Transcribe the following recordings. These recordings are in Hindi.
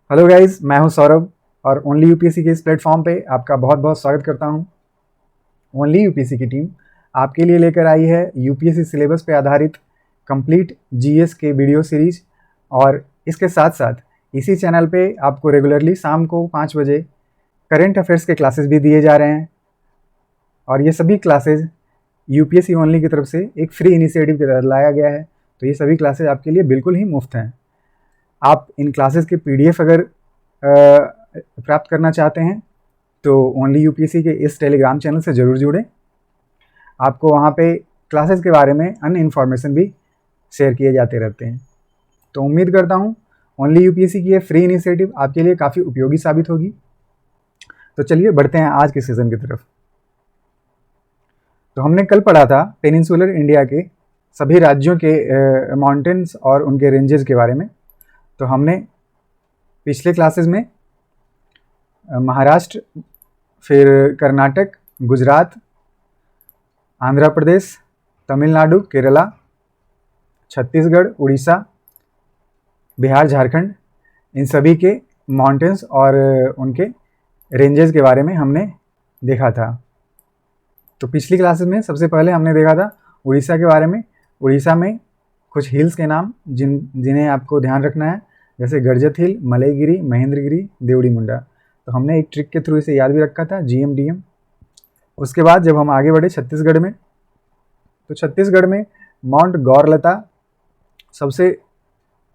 हेलो गाइस, मैं हूं सौरभ और ओनली यूपीएससी के इस प्लेटफॉर्म पे आपका बहुत बहुत स्वागत करता हूं। ओनली यूपीएससी की टीम आपके लिए लेकर आई है यूपीएससी सिलेबस पे आधारित कंप्लीट जीएस के वीडियो सीरीज। और इसके साथ साथ इसी चैनल पे आपको रेगुलरली शाम को 5 बजे करंट अफेयर्स के क्लासेस भी दिए जा रहे हैं। और ये सभी क्लासेज यूपीएससी ओनली की तरफ से एक फ्री इनिशिएटिव के तहत लाया गया है, तो ये सभी क्लासेज आपके लिए बिल्कुल ही मुफ्त हैं। आप इन क्लासेस के पीडीएफ अगर प्राप्त करना चाहते हैं तो ओनली यूपीएससी के इस टेलीग्राम चैनल से ज़रूर जुड़ें। आपको वहाँ पे क्लासेस के बारे में अन्य इन्फॉर्मेशन भी शेयर किए जाते रहते हैं। तो उम्मीद करता हूँ ओनली यूपीएससी की ये फ्री इनिशिएटिव आपके लिए काफ़ी उपयोगी साबित होगी। तो चलिए बढ़ते हैं आज के सेशन की तरफ। तो हमने कल पढ़ा था पेनिनसुलर इंडिया के सभी राज्यों के माउंटेन्स और उनके रेंजेस के बारे में। तो हमने पिछले क्लासेस में महाराष्ट्र, फिर कर्नाटक, गुजरात, आंध्र प्रदेश, तमिलनाडु, केरला, छत्तीसगढ़, उड़ीसा, बिहार, झारखंड, इन सभी के माउंटेन्स और उनके रेंजेस के बारे में हमने देखा था। तो पिछली क्लासेस में सबसे पहले हमने देखा था उड़ीसा के बारे में। उड़ीसा में कुछ हिल्स के नाम जिन्हें आपको ध्यान रखना है, जैसे गर्जत हिल, मलयगिरी, महेंद्रगिरी, देवड़ी मुंडा। तो हमने एक ट्रिक के थ्रू इसे याद भी रखा था, GMDM। उसके बाद जब हम आगे बढ़े छत्तीसगढ़ में, तो छत्तीसगढ़ में माउंट गौरलता सबसे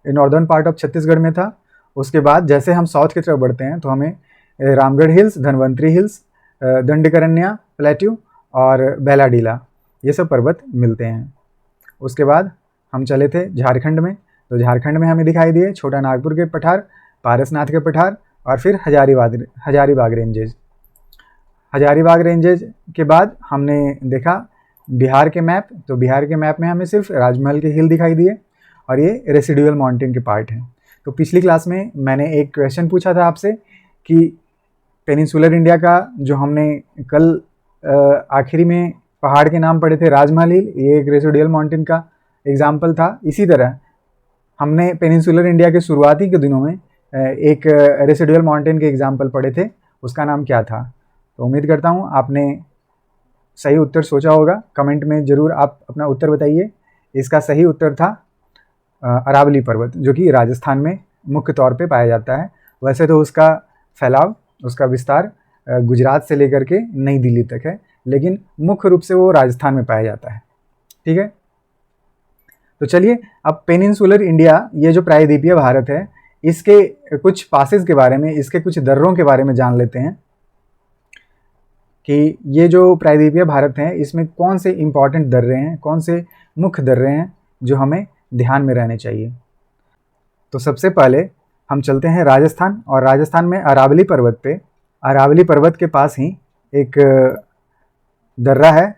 नॉर्दर्न पार्ट ऑफ छत्तीसगढ़ में था। उसके बाद जैसे हम साउथ की तरफ बढ़ते हैं तो हमें Ramgarh hills, Dhanvantari hills, Dandakaranya plateau और बेलाडीला, ये सब पर्वत मिलते हैं। उसके बाद हम चले थे झारखंड में। तो झारखंड में हमें दिखाई दिए छोटा नागपुर के पठार, पारसनाथ के पठार और फिर हजारीबाग रेंजेज। हजारीबाग रेंजेज के बाद हमने देखा बिहार के मैप। तो बिहार के मैप में हमें सिर्फ राजमहल के हिल दिखाई दिए और ये रेसिडुअल माउंटेन के पार्ट हैं। तो पिछली क्लास में मैंने एक क्वेश्चन पूछा था आपसे कि पेनिनसुलर इंडिया का जो हमने कल आखिरी में पहाड़ के नाम पढ़े थे, राजमहल हिल, ये एक रेसिडुअल माउंटेन का एग्जाम्पल था। इसी तरह हमने पेनिनसुलर इंडिया के शुरुआती के दिनों में एक रेसिडुअल माउंटेन के एग्जाम्पल पढ़े थे, उसका नाम क्या था। तो उम्मीद करता हूँ आपने सही उत्तर सोचा होगा। कमेंट में ज़रूर आप अपना उत्तर बताइए। इसका सही उत्तर था अरावली पर्वत, जो कि राजस्थान में मुख्य तौर पे पाया जाता है। वैसे तो उसका फैलाव, उसका विस्तार गुजरात से लेकर के नई दिल्ली तक है, लेकिन मुख्य रूप से वो राजस्थान में पाया जाता है। ठीक है, तो चलिए अब पेनिनसुलर इंडिया, ये जो प्रायद्वीपीय भारत है, इसके कुछ पासेस के बारे में, इसके कुछ दर्रों के बारे में जान लेते हैं कि ये जो प्रायद्वीपीय भारत है इसमें कौन से इंपॉर्टेंट दर्रे हैं, कौन से मुख्य दर्रे हैं जो हमें ध्यान में रहने चाहिए। तो सबसे पहले हम चलते हैं राजस्थान, और राजस्थान में अरावली पर्वत पे, अरावली पर्वत के पास ही एक दर्रा है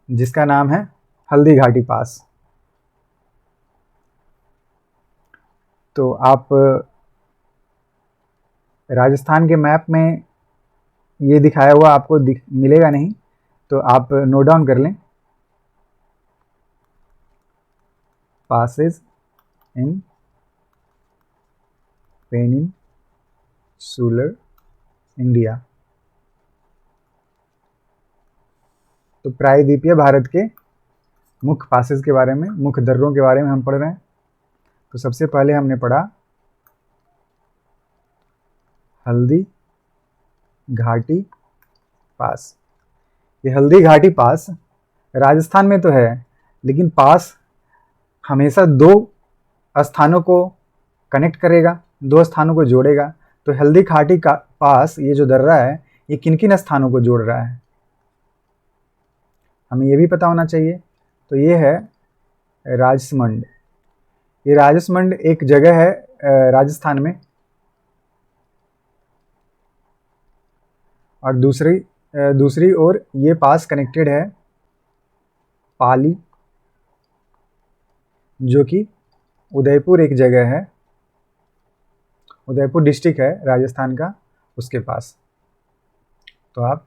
जिसका नाम है हल्दी घाटी पास। तो आप राजस्थान के मैप में ये दिखाया हुआ आपको मिलेगा नहीं, तो आप नोट डाउन कर लें, पासेस इन पेनिनसुलर इंडिया। तो प्रायद्वीपीय भारत के मुख्य पासेस के बारे में, मुख्य दर्रों के बारे में हम पढ़ रहे हैं। तो सबसे पहले हमने पढ़ा हल्दी घाटी पास। ये हल्दी घाटी पास राजस्थान में तो है, लेकिन पास हमेशा दो स्थानों को कनेक्ट करेगा, दो स्थानों को जोड़ेगा। तो हल्दी घाटी का पास, ये जो दर्रा है, ये किन किन स्थानों को जोड़ रहा है हमें ये भी पता होना चाहिए। तो ये है राजसमंद। ये राजसमंद एक जगह है राजस्थान में, और दूसरी ओर ये पास कनेक्टेड है पाली, जो कि उदयपुर एक जगह है, उदयपुर डिस्ट्रिक्ट है राजस्थान का, उसके पास। तो आप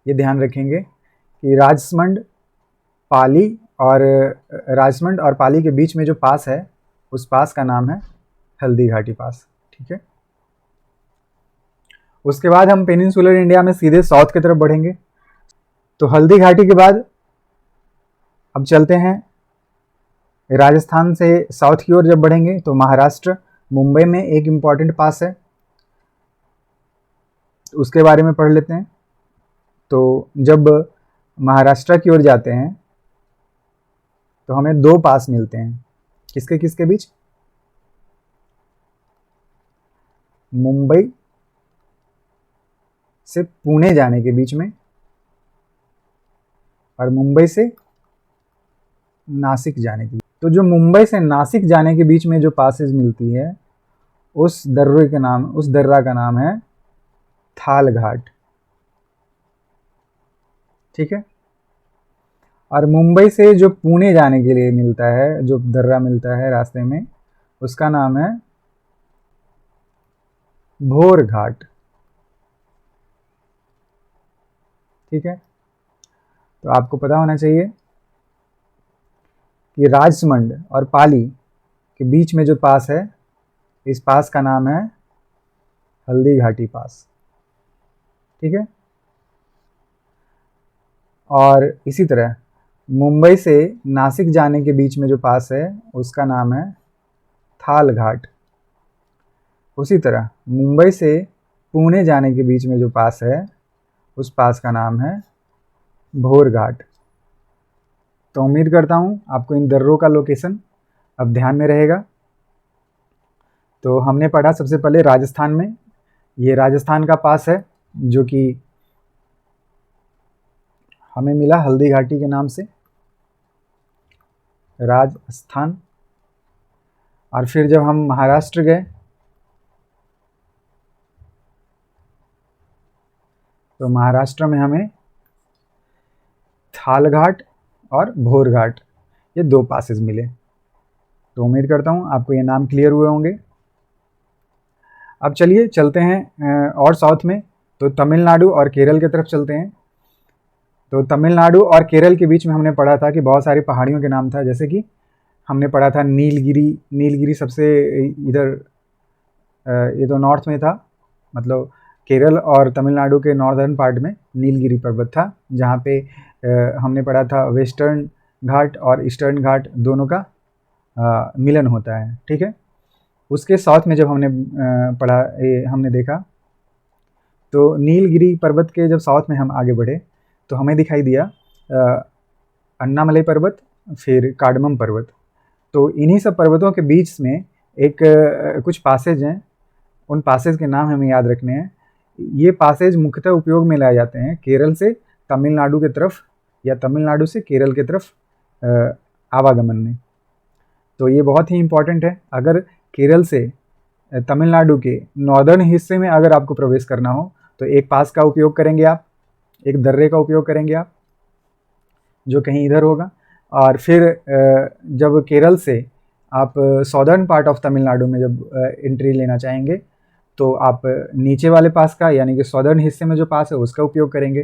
ये ध्यान रखेंगे कि राजसमंद और पाली के बीच में जो पास है, उस पास का नाम है हल्दी घाटी पास। ठीक है, उसके बाद हम पेनिनसुलर इंडिया में सीधे साउथ की तरफ बढ़ेंगे। तो हल्दी घाटी के बाद अब चलते हैं राजस्थान से साउथ की ओर जब बढ़ेंगे तो महाराष्ट्र, मुंबई में एक इम्पॉर्टेंट पास है, उसके बारे में पढ़ लेते हैं। तो जब महाराष्ट्र की ओर जाते हैं तो हमें दो पास मिलते हैं, किसके किसके बीच? मुंबई से पुणे जाने के बीच में और मुंबई से नासिक जाने के बीच। तो जो मुंबई से नासिक जाने के बीच में जो पासेज मिलती है उस दर्रा का नाम है थाल घाट, ठीक है। और मुंबई से जो पुणे जाने के लिए मिलता है, जो दर्रा मिलता है रास्ते में, उसका नाम है भोर घाट, ठीक है। तो आपको पता होना चाहिए कि राजमंड और पाली के बीच में जो पास है, इस पास का नाम है हल्दी घाटी पास, ठीक है। और इसी तरह मुंबई से नासिक जाने के बीच में जो पास है उसका नाम है थाल घाट। उसी तरह मुंबई से पुणे जाने के बीच में जो पास है उस पास का नाम है भोर घाट। तो उम्मीद करता हूँ आपको इन दर्रों का लोकेशन अब ध्यान में रहेगा। तो हमने पढ़ा सबसे पहले राजस्थान में, ये राजस्थान का पास है जो कि हमें मिला हल्दी घाटी के नाम से, राजस्थान। और फिर जब हम महाराष्ट्र गए तो महाराष्ट्र में हमें थाल घाट और भोर घाट, ये दो पासेस मिले। तो उम्मीद करता हूँ आपको ये नाम क्लियर हुए होंगे। अब चलिए चलते हैं और साउथ में, तो तमिलनाडु और केरल की तरफ चलते हैं। तो तमिलनाडु और केरल के बीच में हमने पढ़ा था कि बहुत सारी पहाड़ियों के नाम था, जैसे कि हमने पढ़ा था नीलगिरी सबसे इधर, ये तो नॉर्थ में था, मतलब केरल और तमिलनाडु के नॉर्दर्न पार्ट में नीलगिरी पर्वत था, जहाँ पे हमने पढ़ा था वेस्टर्न घाट और ईस्टर्न घाट दोनों का मिलन होता है, ठीक है। उसके साउथ में जब हमने हमने देखा तो नीलगिरी पर्वत के जब साउथ में हम आगे बढ़े तो हमें दिखाई दिया अन्नामलई पर्वत, फिर कार्डमम पर्वत। तो इन्हीं सब पर्वतों के बीच में एक कुछ पासेज हैं, उन पासेज के नाम हमें याद रखने हैं। ये पासेज मुख्यतः उपयोग में लाए जाते हैं केरल से तमिलनाडु की तरफ या तमिलनाडु से केरल की तरफ आवागमन में। तो ये बहुत ही इम्पॉर्टेंट है। अगर केरल से तमिलनाडु के नॉर्दर्न हिस्से में अगर आपको प्रवेश करना हो तो एक पास का उपयोग करेंगे आप, एक दर्रे का उपयोग करेंगे आप, जो कहीं इधर होगा। और फिर जब केरल से आप सॉदर्न पार्ट ऑफ तमिलनाडु में जब एंट्री लेना चाहेंगे तो आप नीचे वाले पास का, यानी कि सॉदर्न हिस्से में जो पास है उसका उपयोग करेंगे।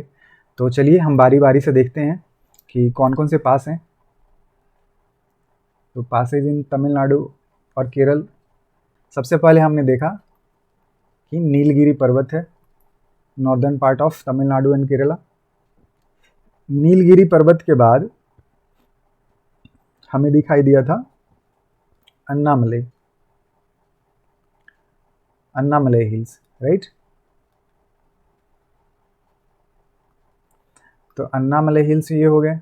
तो चलिए हम बारी बारी से देखते हैं कि कौन कौन से पास हैं। तो पासेज इन तमिलनाडु और केरल, सबसे पहले हमने देखा कि नीलगिरी पर्वत है, northern part of Tamil Nadu and Kerala. Nilgiri पर्वत के बाद हमें दिखाई दिया था अन्नामलई हिल्स, राइट। तो अन्नामलई हिल्स ये हो गए,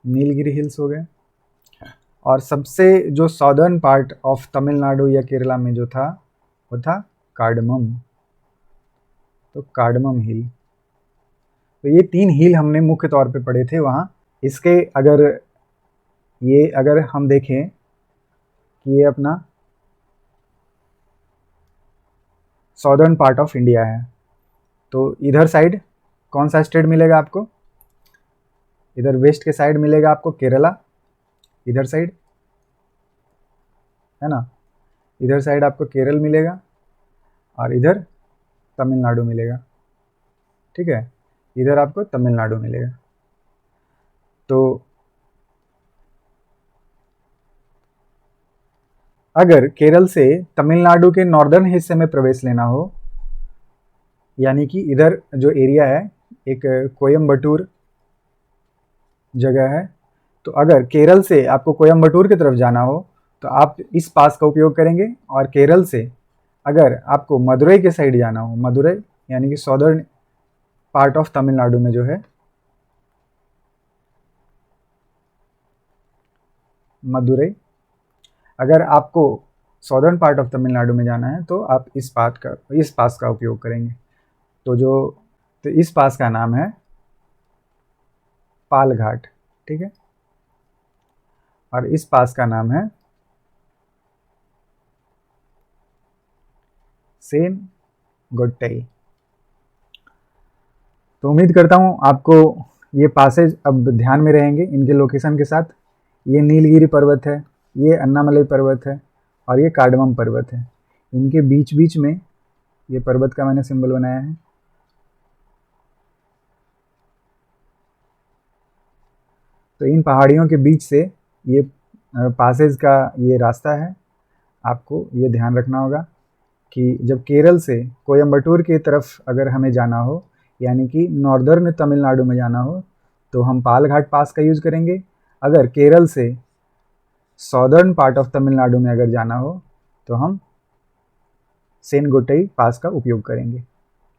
नीलगिरी हिल्स हो गए। और सबसे जो सॉदर्न पार्ट ऑफ तमिलनाडु या केरला में जो था वो था कार्डमम, तो कार्डमम हिल। तो ये 3 हिल हमने मुख्य तौर पे पढ़े थे वहाँ। इसके अगर हम देखें कि ये अपना सॉदर्न पार्ट ऑफ इंडिया है, तो इधर साइड कौन सा स्टेट मिलेगा आपको? इधर वेस्ट के साइड मिलेगा आपको केरला, इधर साइड है ना, इधर साइड आपको केरल मिलेगा और इधर तमिलनाडु मिलेगा, ठीक है। इधर आपको तमिलनाडु मिलेगा। तो अगर केरल से तमिलनाडु के नॉर्दर्न हिस्से में प्रवेश लेना हो यानी कि इधर जो एरिया है एक कोयम्बटूर जगह है। तो अगर केरल से आपको कोयम्बटूर की तरफ जाना हो तो आप इस पास का उपयोग करेंगे, और केरल से अगर आपको मदुरई के साइड जाना हो, मदुरई यानी कि सॉदर्न पार्ट ऑफ तमिलनाडु में जो है मदुरई, अगर आपको सॉदर्न पार्ट ऑफ तमिलनाडु में जाना है तो आप इस पास का उपयोग करेंगे। तो इस पास का नाम है पाल घाट, ठीक है, और इस पास का नाम है सेन गोट्टई। तो उम्मीद करता हूँ आपको ये पासेज अब ध्यान में रहेंगे इनके लोकेशन के साथ। ये नीलगिरी पर्वत है, ये अन्नामलई पर्वत है, और ये कार्डमम पर्वत है। इनके बीच बीच में ये पर्वत का मैंने सिंबल बनाया है। तो इन पहाड़ियों के बीच से ये पासेज का ये रास्ता है। आपको ये ध्यान रखना होगा कि जब केरल से कोयम्बटूर की तरफ अगर हमें जाना हो, यानी कि नॉर्दर्न तमिलनाडु में जाना हो, तो हम पाल घाट पास का यूज़ करेंगे। अगर केरल से सॉदर्न पार्ट ऑफ तमिलनाडु में अगर जाना हो तो हम सेनगोट्टई पास का उपयोग करेंगे।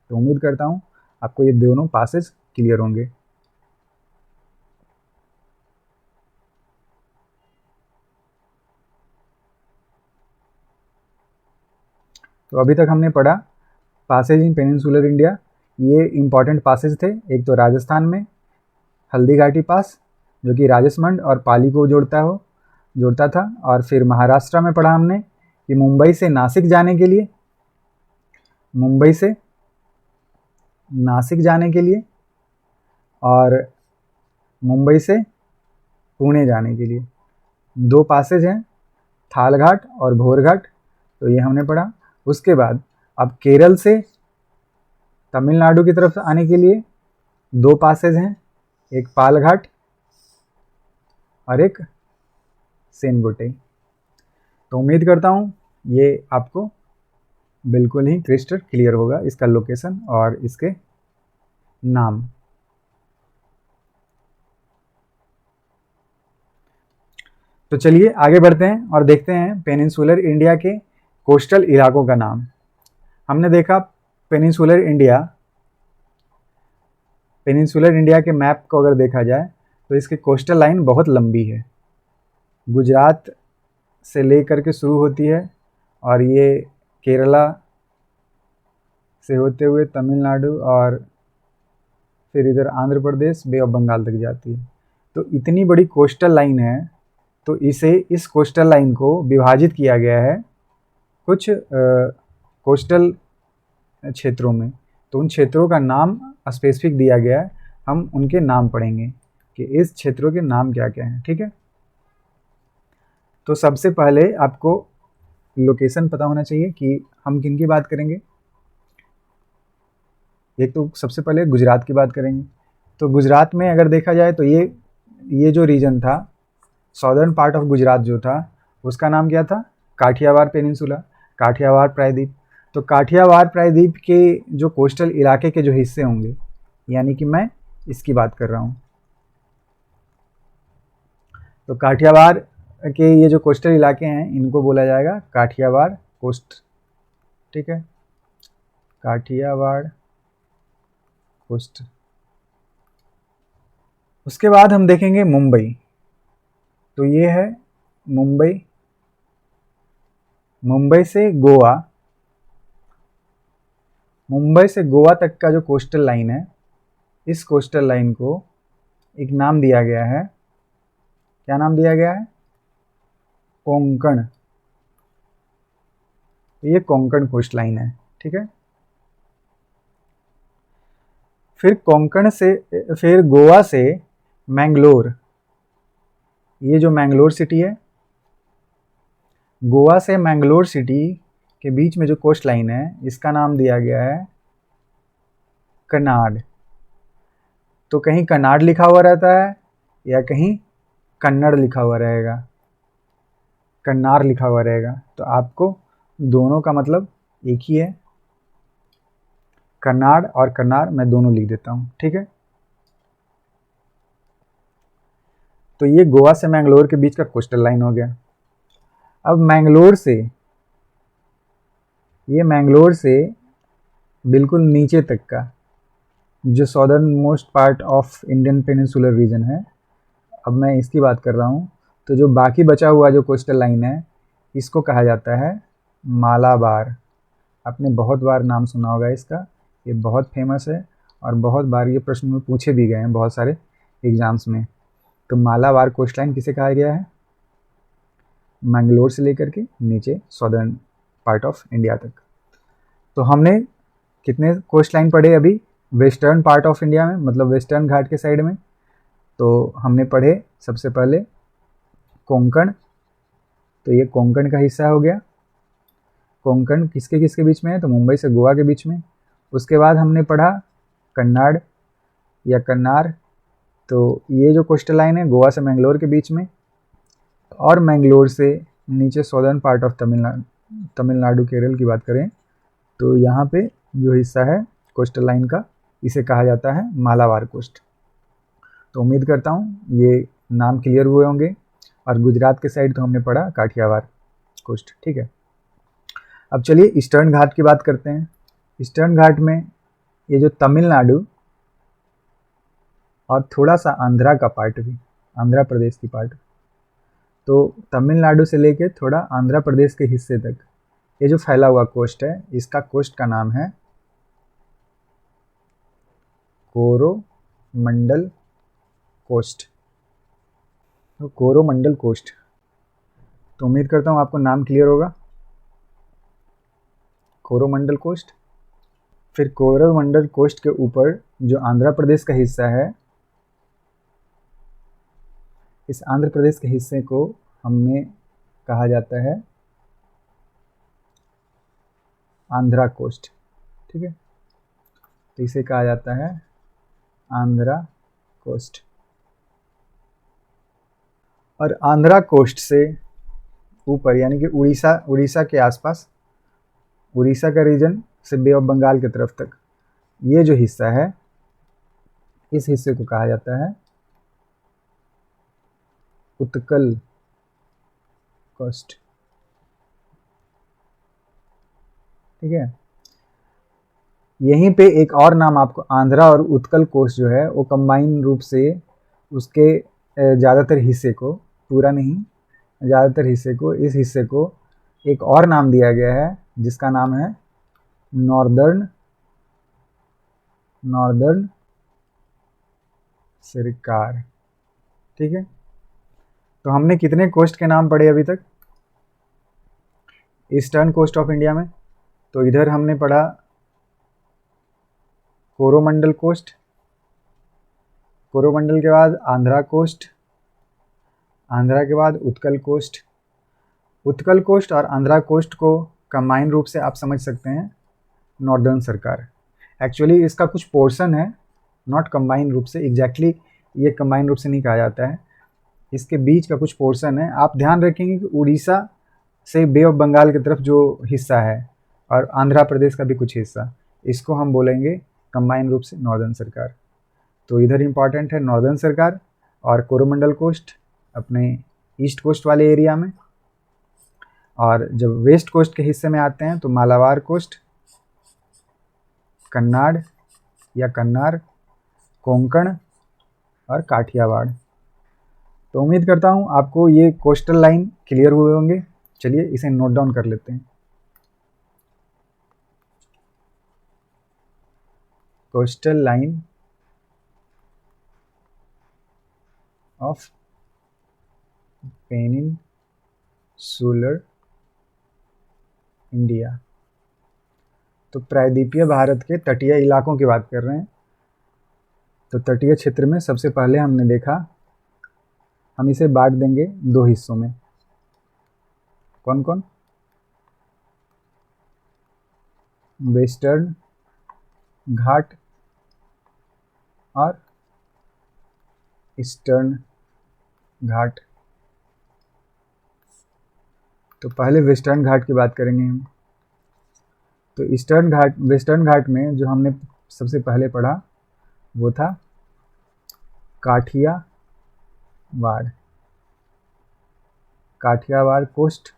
तो उम्मीद करता हूँ आपको ये दोनों पासेज क्लियर होंगे। तो अभी तक हमने पढ़ा पासेज इन पेनिनसुलर इंडिया। ये इम्पॉर्टेंट पासेज थे। एक तो राजस्थान में हल्दी घाटी पास, जो कि राजसमंद और पाली को जोड़ता था। और फिर महाराष्ट्र में पढ़ा हमने कि मुंबई से नासिक जाने के लिए और मुंबई से पुणे जाने के लिए दो पासेज हैं, थाल घाट और भोर घाट। तो ये हमने पढ़ा। उसके बाद अब केरल से तमिलनाडु की तरफ आने के लिए दो पासेज हैं, एक पाल घाट और एक सेनगोट्टई। तो उम्मीद करता हूँ ये आपको बिल्कुल ही क्रिस्टल क्लियर होगा, इसका लोकेशन और इसके नाम। तो चलिए आगे बढ़ते हैं और देखते हैं पेनिनसुलर इंडिया के कोस्टल इलाकों का नाम। हमने देखा पेनिनसुलर इंडिया के मैप को अगर देखा जाए तो इसकी कोस्टल लाइन बहुत लंबी है। गुजरात से लेकर के शुरू होती है और ये केरला से होते हुए तमिलनाडु और फिर इधर आंध्र प्रदेश, बे ऑफ बंगाल तक जाती है। तो इतनी बड़ी कोस्टल लाइन है, तो इस कोस्टल लाइन को विभाजित किया गया है कुछ कोस्टल क्षेत्रों में। तो उन क्षेत्रों का नाम स्पेसिफिक दिया गया है। हम उनके नाम पढ़ेंगे कि इस क्षेत्रों के नाम क्या क्या हैं, ठीक है। तो सबसे पहले आपको लोकेशन पता होना चाहिए कि हम किन की बात करेंगे। एक तो सबसे पहले गुजरात की बात करेंगे। तो गुजरात में अगर देखा जाए तो ये जो रीजन था, सॉदर्न पार्ट ऑफ गुजरात जो था, उसका नाम क्या था? काठियावाड़ पेनिनसुला, काठियावाड़ प्रायद्वीप। तो काठियावाड़ प्रायद्वीप के जो कोस्टल इलाके के जो हिस्से होंगे, यानी कि मैं इसकी बात कर रहा हूँ। तो काठियावाड़ के ये जो कोस्टल इलाके हैं इनको बोला जाएगा काठियावाड़ कोस्ट, ठीक है, काठियावाड़ कोस्ट। उसके बाद हम देखेंगे मुंबई। तो ये है मुंबई से गोवा तक का जो कोस्टल लाइन है, इस कोस्टल लाइन को एक नाम दिया गया है। क्या नाम दिया गया है? कोंकण। ये कोंकण कोस्ट लाइन है, ठीक है। फिर गोवा से मैंगलोर, ये जो मैंगलोर सिटी है, गोवा से मैंगलोर सिटी के बीच में जो कोस्ट लाइन है, इसका नाम दिया गया है कनाड। तो कहीं कनाड लिखा हुआ रहता है या कहीं कन्नड़ लिखा हुआ रहेगा, कन्नार लिखा हुआ रहेगा। तो आपको दोनों का मतलब एक ही है। कन्नाड़ और कन्नार मैं दोनों लिख देता हूँ, ठीक है। तो ये गोवा से मैंगलोर के बीच का कोस्टल लाइन हो गया। अब मैंगलोर से बिल्कुल नीचे तक का जो southern most part of Indian peninsular reason है, अब मैं इसकी बात कर रहा हूँ। तो जो बाकी बचा हुआ जो कोस्टल लाइन है, इसको कहा जाता है मालाबार। आपने बहुत बार नाम सुना होगा इसका, ये बहुत फेमस है और बहुत बार ये प्रश्न में पूछे भी गए हैं बहुत सारे एग्जाम्स में। तो मालाबार कोस्ट लाइन किसे कहा गया है? मैंगलोर से लेकर के नीचे सॉदर्न पार्ट ऑफ इंडिया तक। तो हमने कितने कोस्ट लाइन पढ़े अभी वेस्टर्न पार्ट ऑफ इंडिया में, मतलब वेस्टर्न घाट के साइड में? तो हमने पढ़े सबसे पहले कोंकण, तो ये कोंकण का हिस्सा हो गया। कोंकण किसके किसके बीच में है? तो मुंबई से गोवा के बीच में। उसके बाद हमने पढ़ा कन्नाड़ या कन्नार, तो ये जो कोस्टल लाइन है गोवा से मैंगलोर के बीच में, और मैंगलोर से नीचे southern part of Tamil Nadu Kerala की बात करें तो यहाँ पे जो हिस्सा है कोस्टल लाइन का, इसे कहा जाता है मालाबार कोस्ट। तो उम्मीद करता हूँ ये नाम क्लियर हुए होंगे। और गुजरात के साइड तो हमने पढ़ा काठियावाड़ कोस्ट, ठीक है। अब चलिए ईस्टर्न घाट की बात करते हैं। ईस्टर्न घाट में ये जो तमिलनाडु और थोड़ा सा आंध्रा का पार्ट भी, आंध्र प्रदेश की पार्ट, तो तमिलनाडु से लेके थोड़ा आंध्र प्रदेश के हिस्से तक ये जो फैला हुआ कोस्ट है, इसका कोस्ट का नाम है कोरोमंडल कोस्ट। तो कोरोमंडल कोस्ट, तो उम्मीद करता हूँ आपको नाम क्लियर होगा, कोरोमंडल कोस्ट। फिर कोरोमंडल कोस्ट के ऊपर जो आंध्र प्रदेश का हिस्सा है, इस आंध्र प्रदेश के हिस्से को हमने कहा जाता है आंध्रा कोस्ट, ठीक है। तो इसे कहा जाता है आंध्रा कोस्ट। और आंध्रा कोस्ट से ऊपर यानी कि उड़ीसा के आसपास, उड़ीसा का रीजन से बे ऑफ बंगाल की तरफ तक ये जो हिस्सा है, इस हिस्से को कहा जाता है उत्कल कोस्ट, ठीक है। यहीं पे एक और नाम आपको आंध्रा और उत्कल कोस्ट जो है वो कंबाइन रूप से उसके ज़्यादातर हिस्से को, पूरा नहीं, ज़्यादातर हिस्से को, इस हिस्से को एक और नाम दिया गया है जिसका नाम है नॉर्दर्न सरकार, ठीक है। तो हमने कितने कोस्ट के नाम पढ़े अभी तक ईस्टर्न कोस्ट ऑफ इंडिया में? तो इधर हमने पढ़ा कोरोमंडल कोस्ट, कोरोमंडल के बाद आंध्रा कोस्ट, आंध्रा के बाद उत्कल कोस्ट। उत्कल कोस्ट और आंध्रा कोस्ट को कंबाइन रूप से आप समझ सकते हैं नॉर्दर्न सरकार। एक्चुअली इसका कुछ पोर्शन है, नॉट कंबाइन रूप से, एग्जैक्टली ये कंबाइन रूप से नहीं कहा जाता है, इसके बीच का कुछ पोर्शन है। आप ध्यान रखेंगे कि उड़ीसा से बे ऑफ बंगाल की तरफ जो हिस्सा है और आंध्र प्रदेश का भी कुछ हिस्सा, इसको हम बोलेंगे कंबाइन रूप से नॉर्दर्न सरकार। तो इधर इम्पॉर्टेंट है नॉर्दर्न सरकार और कोरोमंडल कोस्ट अपने ईस्ट कोस्ट वाले एरिया में। और जब वेस्ट कोस्ट के हिस्से में आते हैं तो मालाबार कोस्ट, कन्नाड़ या कन्नार, कोंकण और काठियावाड़। तो उम्मीद करता हूँ आपको ये कोस्टल लाइन क्लियर हुए होंगे। चलिए इसे नोट डाउन कर लेते हैं। Coastal line of peninsular India, तो प्रायद्वीपीय भारत के तटीय इलाकों की बात कर रहे हैं। तो तटीय क्षेत्र में सबसे पहले हमने देखा, हम इसे बांट देंगे दो हिस्सों में। कौन कौन? वेस्टर्न घाट और ईस्टर्न घाट। तो पहले वेस्टर्न घाट की बात करेंगे हम। तो वेस्टर्न घाट में जो हमने सबसे पहले पढ़ा वो था काठियावाड़ कोस्ट।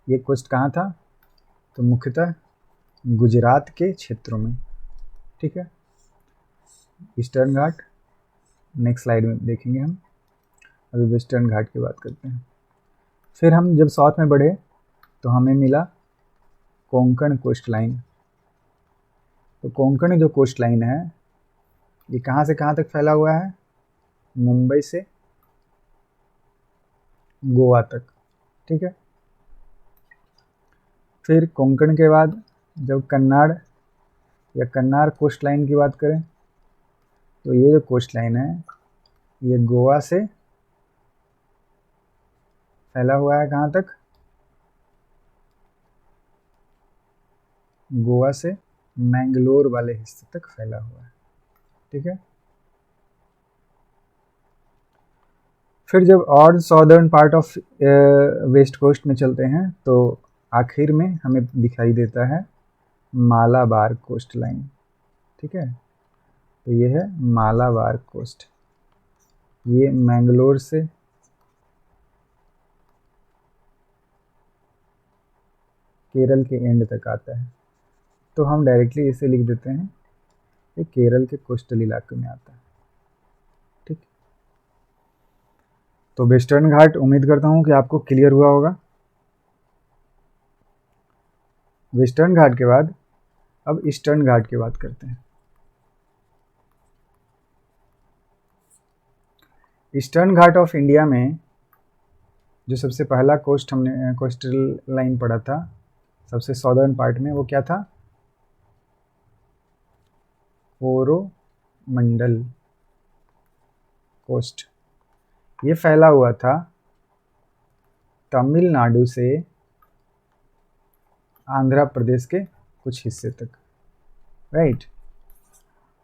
ये कोस्ट कहाँ था? तो मुख्यतः गुजरात के क्षेत्रों में, ठीक है। ईस्टर्न घाट नेक्स्ट स्लाइड में देखेंगे हम, अभी वेस्टर्न घाट की बात करते हैं। फिर हम जब साउथ में बढ़े तो हमें मिला कोंकण कोस्ट लाइन। तो कोंकण जो कोस्ट लाइन है ये कहाँ से कहाँ तक फैला हुआ है? मुंबई से गोवा तक, ठीक है। फिर कोंकण के बाद जब कन्नार कोस्ट लाइन की बात करें तो ये जो कोस्ट लाइन है ये गोवा से फैला हुआ है। कहाँ तक? गोवा से मैंगलोर वाले हिस्से तक फैला हुआ है, ठीक है। फिर जब और southern part of west coast में चलते हैं तो आखिर में हमें दिखाई देता है मालाबार कोस्ट लाइन, ठीक है। तो ये है मालाबार कोस्ट, ये मैंगलोर से केरल के एंड तक आता है। तो हम डायरेक्टली इसे लिख देते हैं ये केरल के कोस्टल इलाके में आता है, ठीक। तो वेस्टर्न घाट उम्मीद करता हूँ कि आपको क्लियर हुआ होगा। वेस्टर्न घाट के बाद अब ईस्टर्न घाट की बात करते हैं। ईस्टर्न घाट ऑफ इंडिया में जो सबसे पहला कोस्टल लाइन पढ़ा था सबसे सॉदर्न पार्ट में, वो क्या था? कोरोमंडल कोस्ट। ये फैला हुआ था तमिलनाडु से आंध्र प्रदेश के कुछ हिस्से तक, राइट।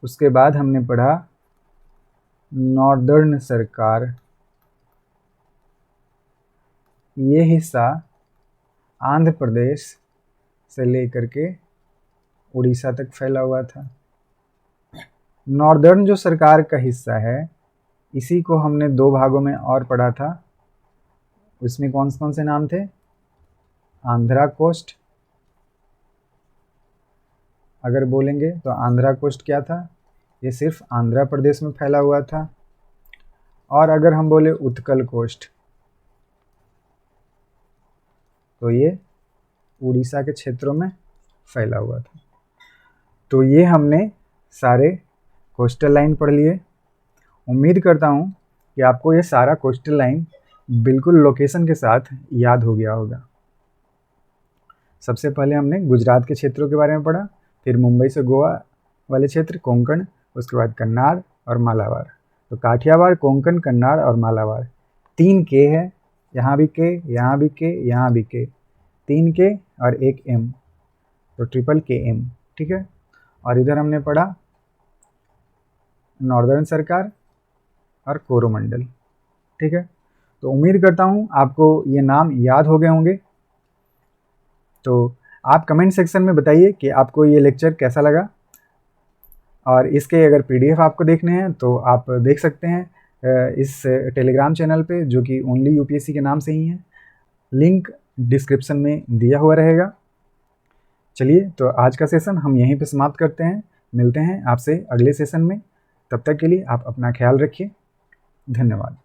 उसके बाद हमने पढ़ा नॉर्दर्न सरकार। ये हिस्सा आंध्र प्रदेश से लेकर के उड़ीसा तक फैला हुआ था। नॉर्दर्न जो सरकार का हिस्सा है इसी को हमने दो भागों में और पढ़ा था। उसमें कौन कौन से नाम थे? आंध्रा कोस्ट। अगर बोलेंगे तो आंध्रा कोस्ट क्या था? ये सिर्फ आंध्र प्रदेश में फैला हुआ था। और अगर हम बोले उत्कल कोस्ट तो ये उड़ीसा के क्षेत्रों में फैला हुआ था। तो ये हमने सारे कोस्टल लाइन पढ़ लिए। उम्मीद करता हूँ कि आपको ये सारा कोस्टल लाइन बिल्कुल लोकेशन के साथ याद हो गया होगा। सबसे पहले हमने गुजरात के क्षेत्रों के बारे में पढ़ा, फिर मुंबई से गोवा वाले क्षेत्र कोंकण, उसके बाद कन्नार और मालाबार। तो काठियावाड़, कोंकण, कन्नार और मालाबार 3 के है, यहाँ भी के, यहाँ भी के, यहाँ भी के, 3 के और 1 एम, तो ट्रिपल के एम, ठीक है। और इधर हमने पढ़ा नॉर्दर्न सरकार और कोरोमंडल, ठीक है। तो उम्मीद करता हूँ आपको ये नाम याद हो गए होंगे। तो आप कमेंट सेक्शन में बताइए कि आपको ये लेक्चर कैसा लगा, और इसके अगर पीडीएफ आपको देखने हैं तो आप देख सकते हैं इस टेलीग्राम चैनल पे, जो कि ओनली यूपीएससी के नाम से ही है। लिंक डिस्क्रिप्शन में दिया हुआ रहेगा। चलिए, तो आज का सेशन हम यहीं पे समाप्त करते हैं। मिलते हैं आपसे अगले सेशन में। तब तक के लिए आप अपना ख्याल रखिए। धन्यवाद।